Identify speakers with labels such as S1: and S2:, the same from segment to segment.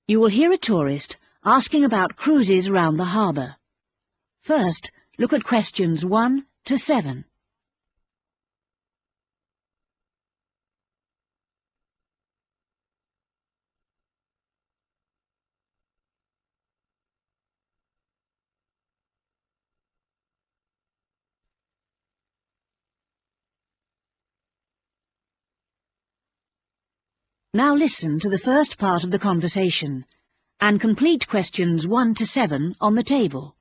S1: You will hear a tourist asking about cruises round the harbour. First, look at questions 1 to 7. Now listen to the first part of the conversation and complete questions 1 to 7 on the table.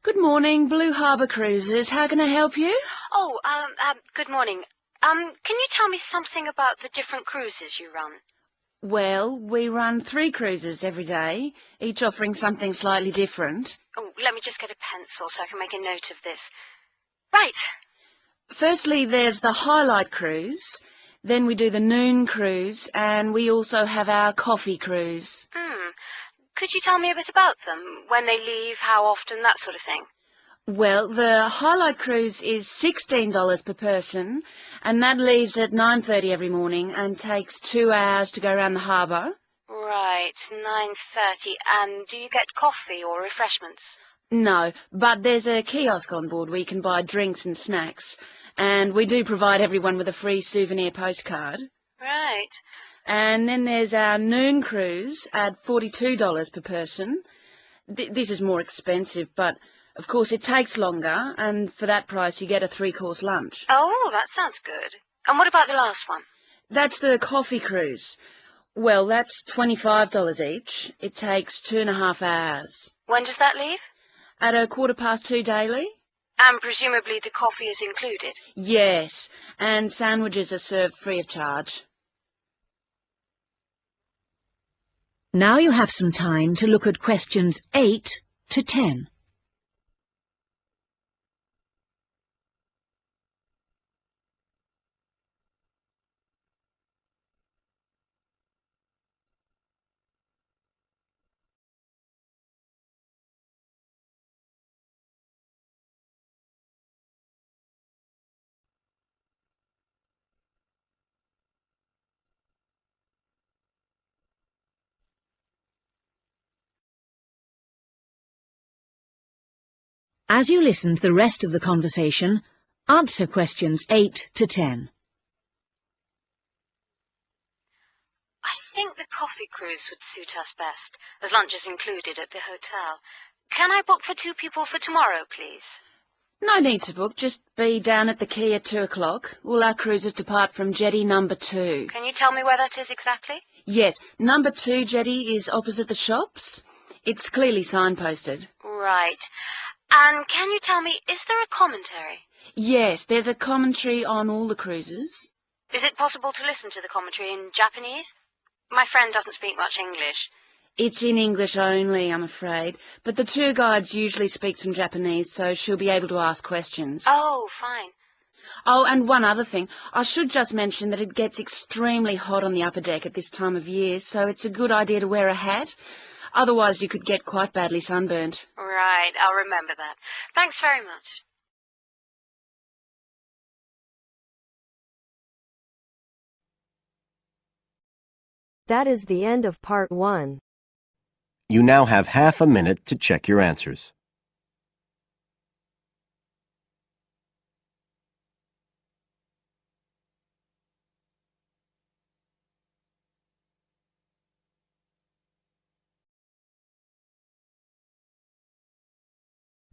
S2: Good morning, Blue Harbour Cruises. How can I help you?
S3: Oh, good morning. Can you tell me something about the different cruises you run?
S2: Well, we run 3 cruises every day, each offering something slightly different.
S3: Oh, let me just get a pencil so I can make a note of this. Right.
S2: Firstly, there's the Highlight Cruise, then we do the Noon Cruise, and we also have our Coffee Cruise.
S3: Could you tell me a bit about them? When they leave, how often, that sort of thing?
S2: Well, the Highlight Cruise is $16 per person, and that leaves at 9:30 every morning and takes 2 hours to go around the harbour.
S3: Right, 9:30. And do you get coffee or refreshments?
S2: No, but there's a kiosk on board where you can buy drinks and snacks, and we do provide everyone with a free souvenir postcard.
S3: Right.
S2: And then there's our Noon Cruise at $42 per person. This is more expensive, but of course it takes longer, and for that price you get a 3-course lunch.
S3: Oh, that sounds good. And what about the last one?
S2: That's the Coffee Cruise. Well, that's $25 each. It takes 2.5 hours.
S3: When does that leave?
S2: At 2:15 daily?
S3: And presumably the coffee is included?
S2: Yes, and sandwiches are served free of charge.
S1: Now you have some time to look at questions 8 to 10. As you listen to the rest of the conversation, answer questions 8 to 10.
S3: I think the coffee cruise would suit us best, as lunch is included at the hotel. Can I book for 2 people for tomorrow, please?
S2: No need to book, just be down at the quay at 2 o'clock. All our cruises depart from jetty number 2.
S3: Can you tell me where that is exactly?
S2: Yes, number 2 jetty is opposite the shops. It's clearly signposted.
S3: Right. And can you tell me, is there a commentary?
S2: Yes, there's a commentary on all the cruises.
S3: Is it possible to listen to the commentary in Japanese? My friend doesn't speak much English.
S2: It's in English only, I'm afraid, but the tour guides usually speak some Japanese, so she'll be able to ask questions.
S3: Oh, fine.
S2: Oh, and one other thing. I should just mention that it gets extremely hot on the upper deck at this time of year, so it's a good idea to wear a hat. Otherwise, you could get quite badly sunburnt.
S3: Right, I'll remember that. Thanks very much.
S4: That is the end of part 1.
S5: You now have half a minute to check your answers.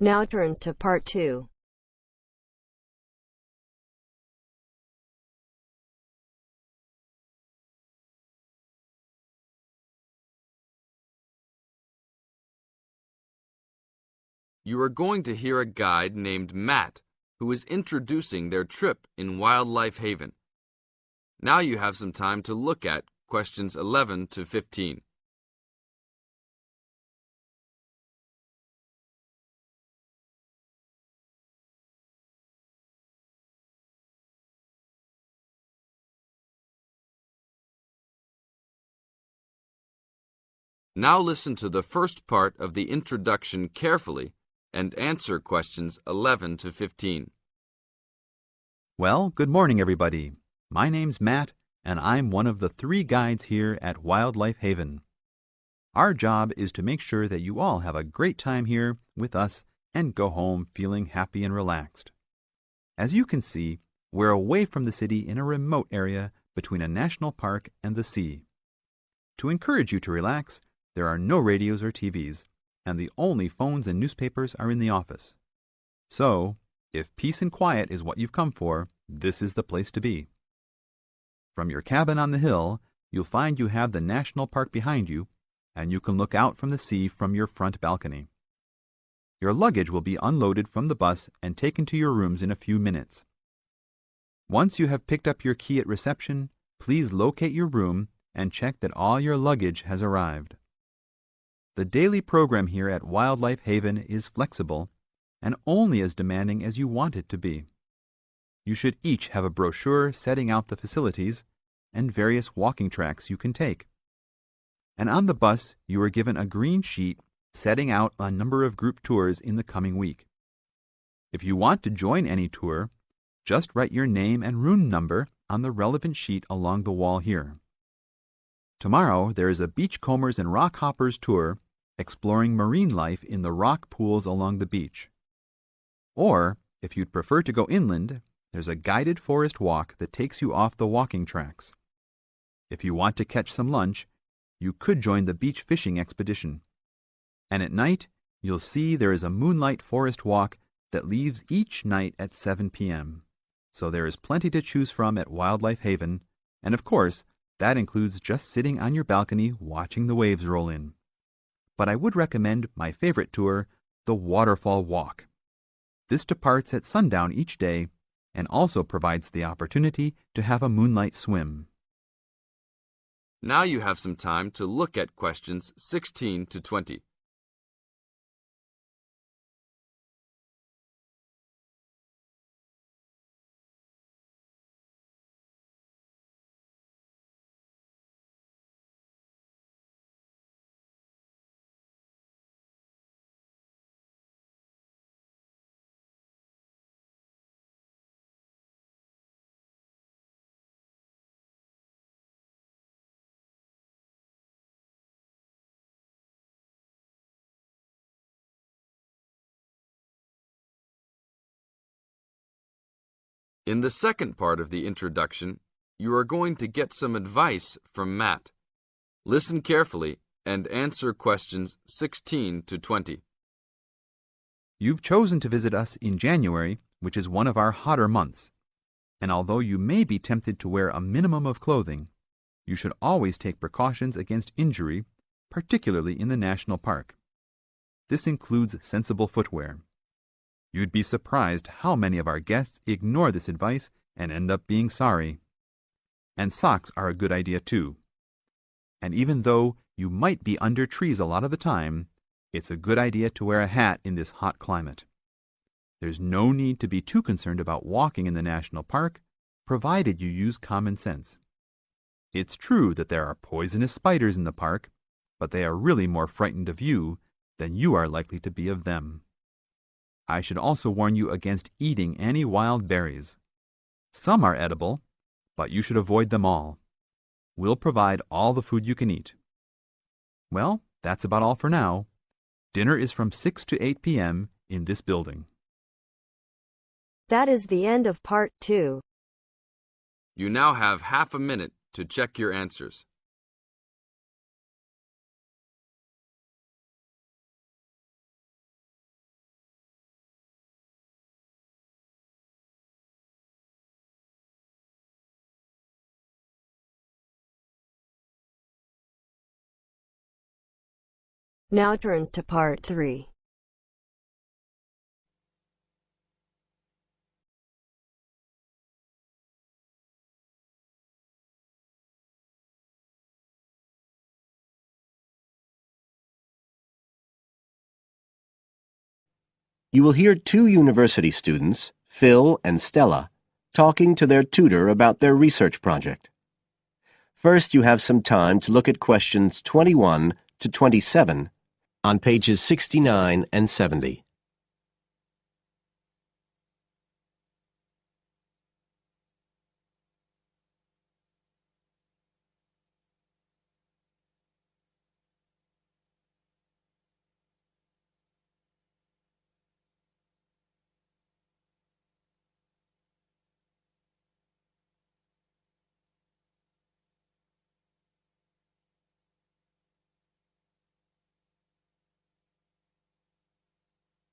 S4: Now turns to part 2.
S6: You are going to hear a guide named Matt, who is introducing their trip in Wildlife Haven. Now you have some time to look at questions 11 to 15. Now listen to the first part of the introduction carefully and answer questions 11 to 15.
S7: Well, good morning, everybody. My name's Matt, and I'm one of the 3 guides here at Wildlife Haven. Our job is to make sure that you all have a great time here with us and go home feeling happy and relaxed. As you can see, we're away from the city in a remote area between a national park and the sea. To encourage you to relax, there are no radios or TVs, and the only phones and newspapers are in the office. So, if peace and quiet is what you've come for, this is the place to be. From your cabin on the hill, you'll find you have the national park behind you, and you can look out from the sea from your front balcony. Your luggage will be unloaded from the bus and taken to your rooms in a few minutes. Once you have picked up your key at reception, please locate your room and check that all your luggage has arrived. The daily program here at Wildlife Haven is flexible and only as demanding as you want it to be. You should each have a brochure setting out the facilities and various walking tracks you can take. And on the bus, you are given a green sheet setting out a number of group tours in the coming week. If you want to join any tour, just write your name and room number on the relevant sheet along the wall here. Tomorrow, there is a beachcombers and rock hoppers tour exploring marine life in the rock pools along the beach. Or, if you'd prefer to go inland, there's a guided forest walk that takes you off the walking tracks. If you want to catch some lunch, you could join the beach fishing expedition. And at night, you'll see there is a moonlight forest walk that leaves each night at 7 p.m. So there is plenty to choose from at Wildlife Haven, and of course, that includes just sitting on your balcony watching the waves roll in. But I would recommend my favorite tour, the Waterfall Walk. This departs at sundown each day and also provides the opportunity to have a moonlight swim.
S6: Now you have some time to look at questions 16 to 20. In the second part of the introduction, you are going to get some advice from Matt. Listen carefully and answer questions 16 to 20.
S7: You've chosen to visit us in January, which is one of our hotter months. And although you may be tempted to wear a minimum of clothing, you should always take precautions against injury, particularly in the national park. This includes sensible footwear. You'd be surprised how many of our guests ignore this advice and end up being sorry. And socks are a good idea too. And even though you might be under trees a lot of the time, it's a good idea to wear a hat in this hot climate. There's no need to be too concerned about walking in the national park, provided you use common sense. It's true that there are poisonous spiders in the park, but they are really more frightened of you than you are likely to be of them. I should also warn you against eating any wild berries. Some are edible, but you should avoid them all. We'll provide all the food you can eat. Well, that's about all for now. Dinner is from 6 to 8 p.m. in this building.
S4: That is the end of part 2.
S6: You now have half a minute to check your answers.
S4: Now turns to part 3.
S5: You will hear 2 university students, Phil and Stella, talking to their tutor about their research project. First, you have some time to look at questions 21 to 27 on pages 69 and 70.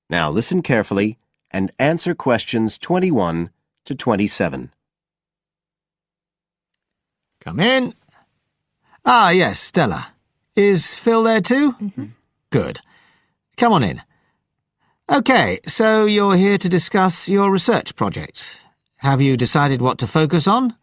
S5: Now listen carefully and answer questions 21 to 27.
S8: Come in. Ah, yes, Stella. Is Phil there too? Good. Come on in. OK, so you're here to discuss your research project. Have you decided what to focus on?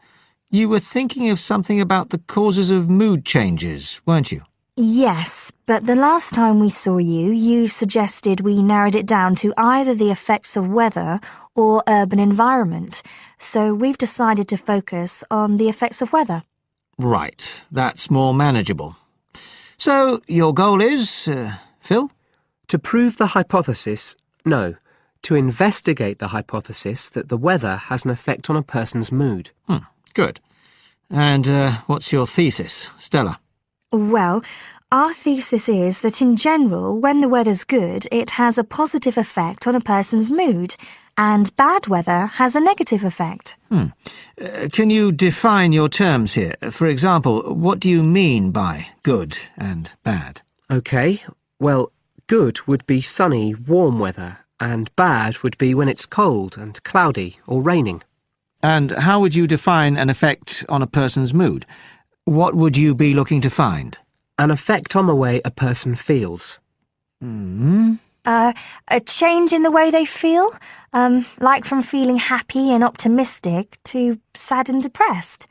S8: You were thinking of something about the causes of mood changes, weren't you?
S9: Yes, but the last time we saw you, you suggested we narrowed it down to either the effects of weather or urban environment. So we've decided to focus on the effects of weather.
S8: Right, that's more manageable. So, your goal is, Phil?
S10: To prove the hypothesis, no, to investigate the hypothesis that the weather has an effect on a person's mood.
S8: Good. And what's your thesis, Stella?
S9: Well, our thesis is that in general, when the weather's good, it has a positive effect on a person's mood, and bad weather has a negative effect.
S8: Can you define your terms here? For example, what do you mean by good and bad?
S10: OK, well, good would be sunny, warm weather, and bad would be when it's cold and cloudy or raining.
S8: And how would you define an effect on a person's mood? What would you be looking to find?
S10: An effect on the way a person feels.
S9: A change in the way they feel, like from feeling happy and optimistic to sad and depressed.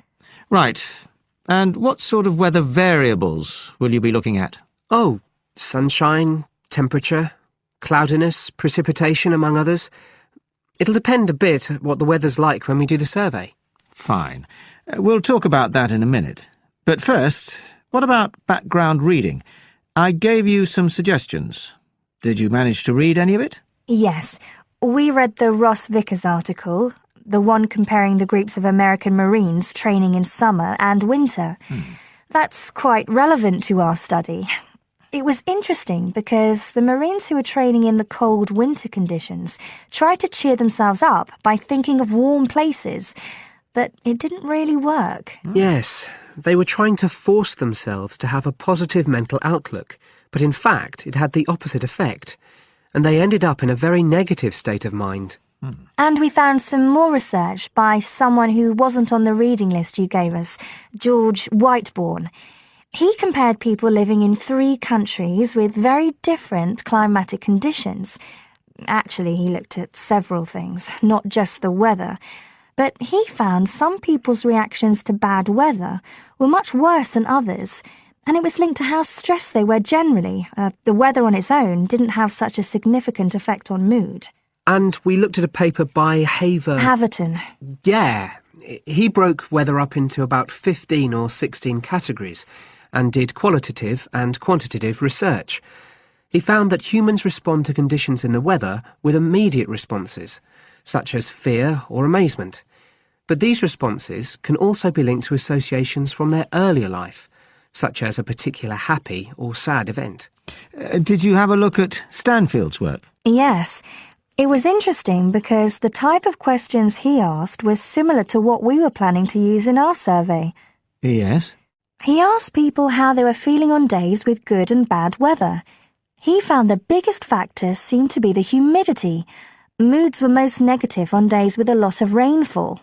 S8: Right. And what sort of weather variables will you be looking at?
S10: Oh, sunshine, temperature, cloudiness, precipitation, among others. It'll depend a bit what the weather's like when we do the survey.
S8: Fine. We'll talk about that in a minute. But first, what about background reading? I gave you some suggestions. Did you manage to read any of it?
S9: Yes, we read the Ross Vickers article, the one comparing the groups of American Marines training in summer and winter. That's quite relevant to our study. It was interesting because the Marines who were training in the cold winter conditions tried to cheer themselves up by thinking of warm places, but it didn't really work.
S10: Yes, they were trying to force themselves to have a positive mental outlook, but in fact it had the opposite effect, and they ended up in a very negative state of mind.
S9: And we found some more research by someone who wasn't on the reading list you gave us, George Whiteborn. He compared people living in 3 countries with very different climatic conditions. Actually, he looked at several things, not just the weather. But he found some people's reactions to bad weather were much worse than others, and it was linked to how stressed they were generally. The weather on its own didn't have such a significant effect on mood.
S10: And we looked at a paper by
S9: Haverton.
S10: Yeah, he broke weather up into about 15 or 16 categories and did qualitative and quantitative research. He found that humans respond to conditions in the weather with immediate responses, such as fear or amazement. But these responses can also be linked to associations from their earlier life, such as a particular happy or sad event.
S8: Did you have a look at Stanfield's work?
S9: Yes. It was interesting because the type of questions he asked was similar to what we were planning to use in our survey.
S8: Yes.
S9: He asked people how they were feeling on days with good and bad weather. He found the biggest factor seemed to be the humidity. Moods were most negative on days with a lot of rainfall.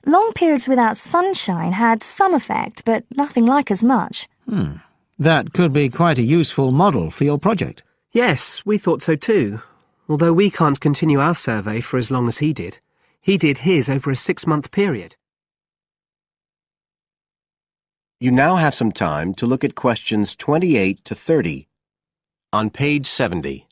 S9: Long periods without sunshine had some effect, but nothing like as much.
S8: That could be quite a useful model for your project.
S10: Yes, we thought so too. Although we can't continue our survey for as long as he did. He did his over a 6-month period.
S5: You now have some time to look at questions 28 to 30 on page 70.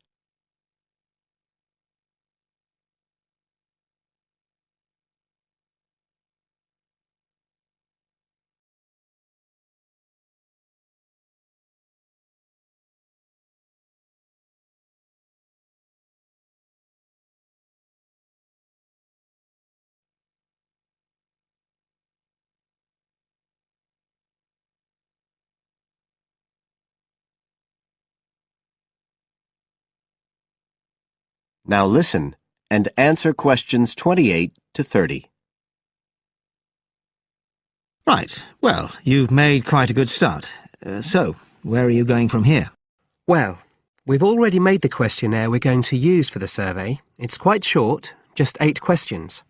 S5: Now listen and answer questions 28 to 30.
S8: Right. Well, you've made quite a good start. So, where are you going from here?
S10: Well, We've already made the questionnaire we're going to use for the survey. It's quite short, just 8 questions.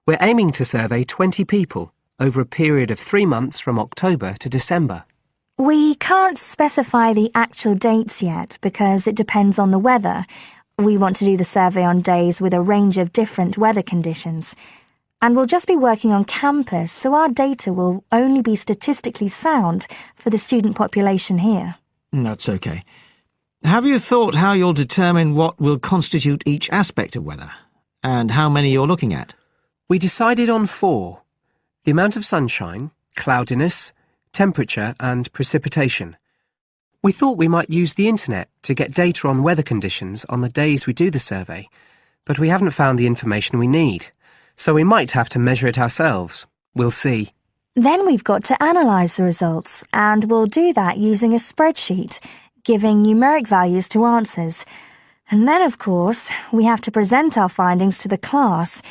S10: We're aiming to survey 20 people over a period of 3 months from October to December.
S9: We can't specify the actual dates yet because it depends on the weather. We want to do the survey on days with a range of different weather conditions. And we'll just be working on campus, so our data will only be statistically sound for the student population here.
S8: That's okay. Have you thought how you'll determine what will constitute each aspect of weather, and how many you're looking at?
S10: We decided on 4. The amount of sunshine, cloudiness, temperature and precipitation. We thought we might use the internet to get data on weather conditions on the days we do the survey, but we haven't found the information we need, so we might have to measure it ourselves. We'll see.
S9: Then we've got to analyse the results, and we'll do that using a spreadsheet, giving numeric values to answers. And then, of course, we have to present our findings to the class,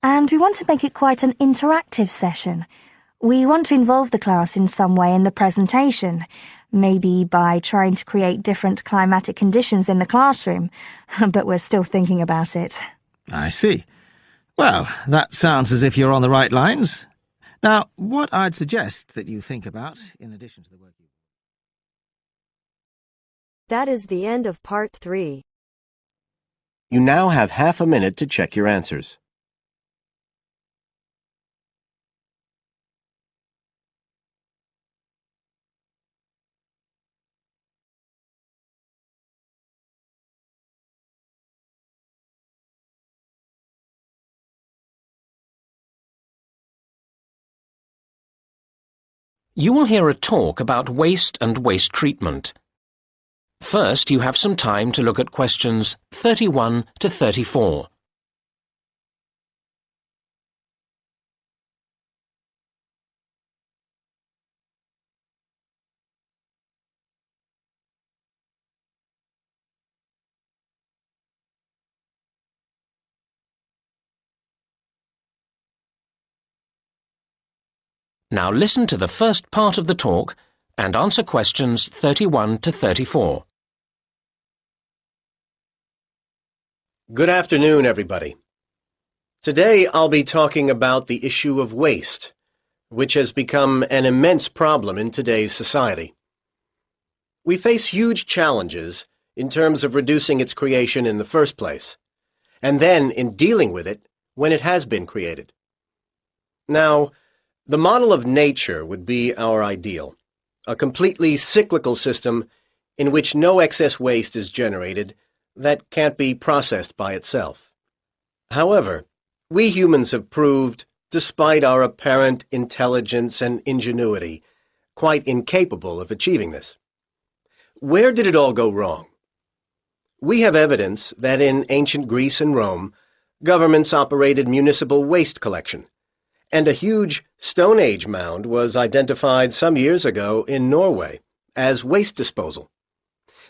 S9: and we want to make it quite an interactive session. We want to involve the class in some way in the presentation, maybe by trying to create different climatic conditions in the classroom, but we're still thinking about it.
S8: I see. Well, that sounds as if you're on the right lines. Now, what I'd suggest that you think about, in addition to the work you...
S4: That is the end of part 3.
S5: You now have half a minute to check your answers.
S11: You will hear a talk about waste and waste treatment. First, you have some time to look at questions 31 to 34. Now listen to the first part of the talk and answer questions 31 to 34.
S5: Good afternoon, everybody. Today I'll be talking about the issue of waste, which has become an immense problem in today's society. We face huge challenges in terms of reducing its creation in the first place, and then in dealing with it when it has been created. Now, the model of nature would be our ideal, a completely cyclical system in which no excess waste is generated that can't be processed by itself. However, we humans have proved, despite our apparent intelligence and ingenuity, quite incapable of achieving this. Where did it all go wrong? We have evidence that in ancient Greece and Rome, governments operated municipal waste collection, and a huge Stone Age mound was identified some years ago in Norway as waste disposal.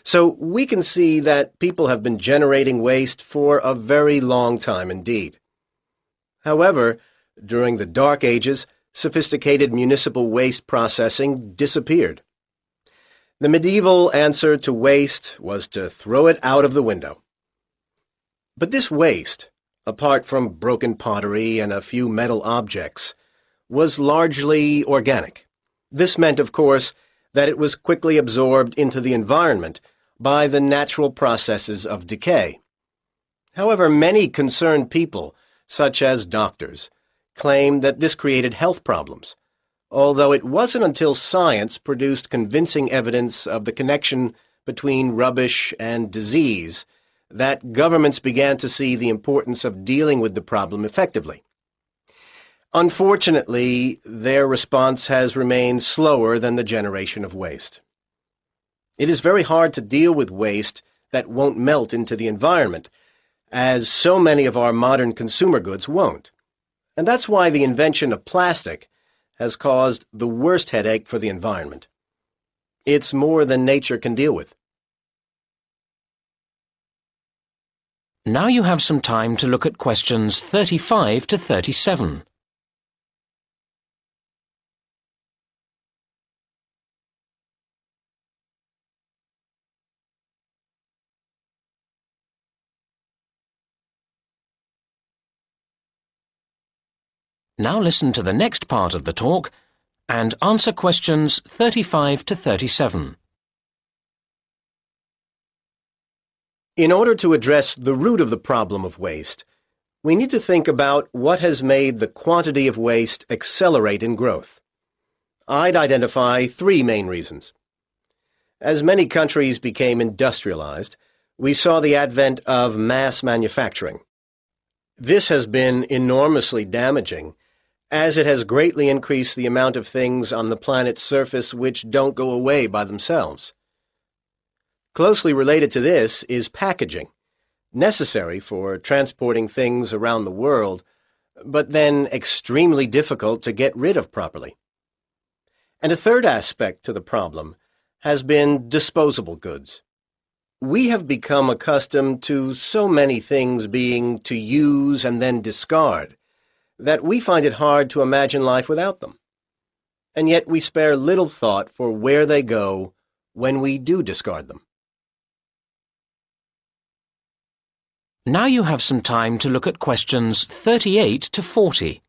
S5: So we can see that people have been generating waste for a very long time indeed. However, during the Dark Ages, sophisticated municipal waste processing disappeared. The medieval answer to waste was to throw it out of the window. But this waste, apart from broken pottery and a few metal objects, was largely organic. This meant, of course, that it was quickly absorbed into the environment by the natural processes of decay. However, many concerned people, such as doctors, claimed that this created health problems, although it wasn't until science produced convincing evidence of the connection between rubbish and disease that governments began to see the importance of dealing with the problem effectively. Unfortunately, their response has remained slower than the generation of waste. It is very hard to deal with waste that won't melt into the environment, as so many of our modern consumer goods won't. And that's why the invention of plastic has caused the worst headache for the environment. It's more than nature can deal with.
S11: Now you have some time to look at questions 35 to 37. Now listen to the next part of the talk and answer questions 35 to 37.
S5: In order to address the root of the problem of waste, we need to think about what has made the quantity of waste accelerate in growth. I'd identify three main reasons. As many countries became industrialized, we saw the advent of mass manufacturing. This has been enormously damaging, as it has greatly increased the amount of things on the planet's surface which don't go away by themselves. Closely related to this is packaging, necessary for transporting things around the world, but then extremely difficult to get rid of properly. And a third aspect to the problem has been disposable goods. We have become accustomed to so many things being to use and then discard that we find it hard to imagine life without them. And yet we spare little thought for where they go when we do discard them.
S11: Now you have some time to look at questions 38 to 40.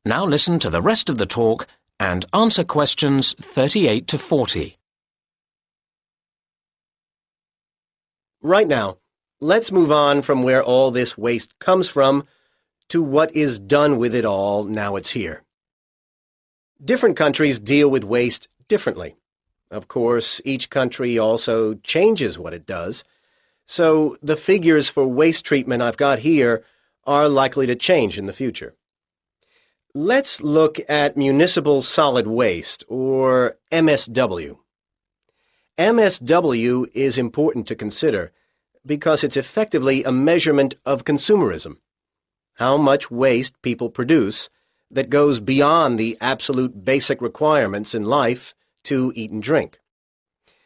S11: Now listen to the rest of the talk and answer questions 38 to 40.
S5: Right now, let's move on from where all this waste comes from to what is done with it all now it's here. Different countries deal with waste differently. Of course, each country also changes what it does, so the figures for waste treatment I've got here are likely to change in the future. Let's look at municipal solid waste, or MSW. MSW is important to consider because it's effectively a measurement of consumerism, how much waste people produce that goes beyond the absolute basic requirements in life to eat and drink.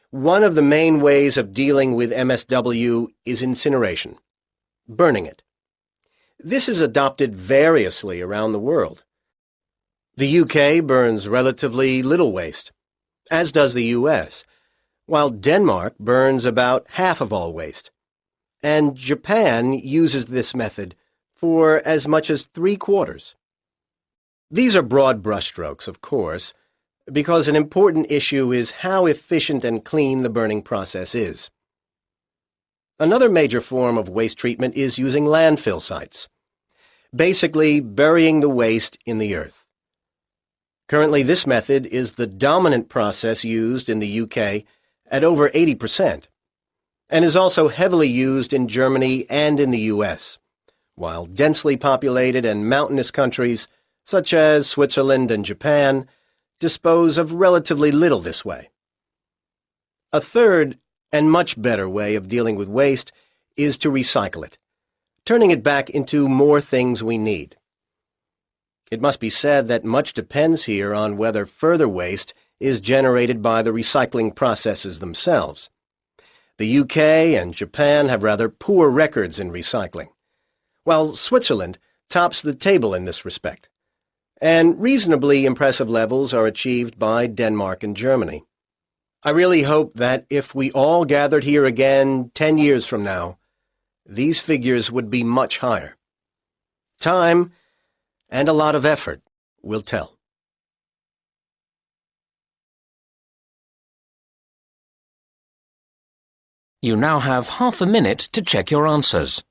S5: One of the main ways of dealing with MSW is incineration, burning it. This is adopted variously around the world. The UK burns relatively little waste, as does the US, while Denmark burns about half of all waste, and Japan uses this method for as much as 3/4. These are broad brushstrokes, of course, because an important issue is how efficient and clean the burning process is. Another major form of waste treatment is using landfill sites, basically burying the waste in the earth. Currently, this method is the dominant process used in the UK at over 80%, and is also heavily used in Germany and in the US, while densely populated and mountainous countries, such as Switzerland and Japan, dispose of relatively little this way. A third, and much better way of dealing with waste is to recycle it, turning it back into more things we need. It must be said that much depends here on whether further waste is generated by the recycling processes themselves. The UK and Japan have rather poor records in recycling, while Switzerland tops the table in this respect, and reasonably impressive levels are achieved by Denmark and Germany. I really hope that if we all gathered here again 10 years from now, these figures would be much higher. Time and a lot of effort will tell.
S11: You now have half a minute to check your answers.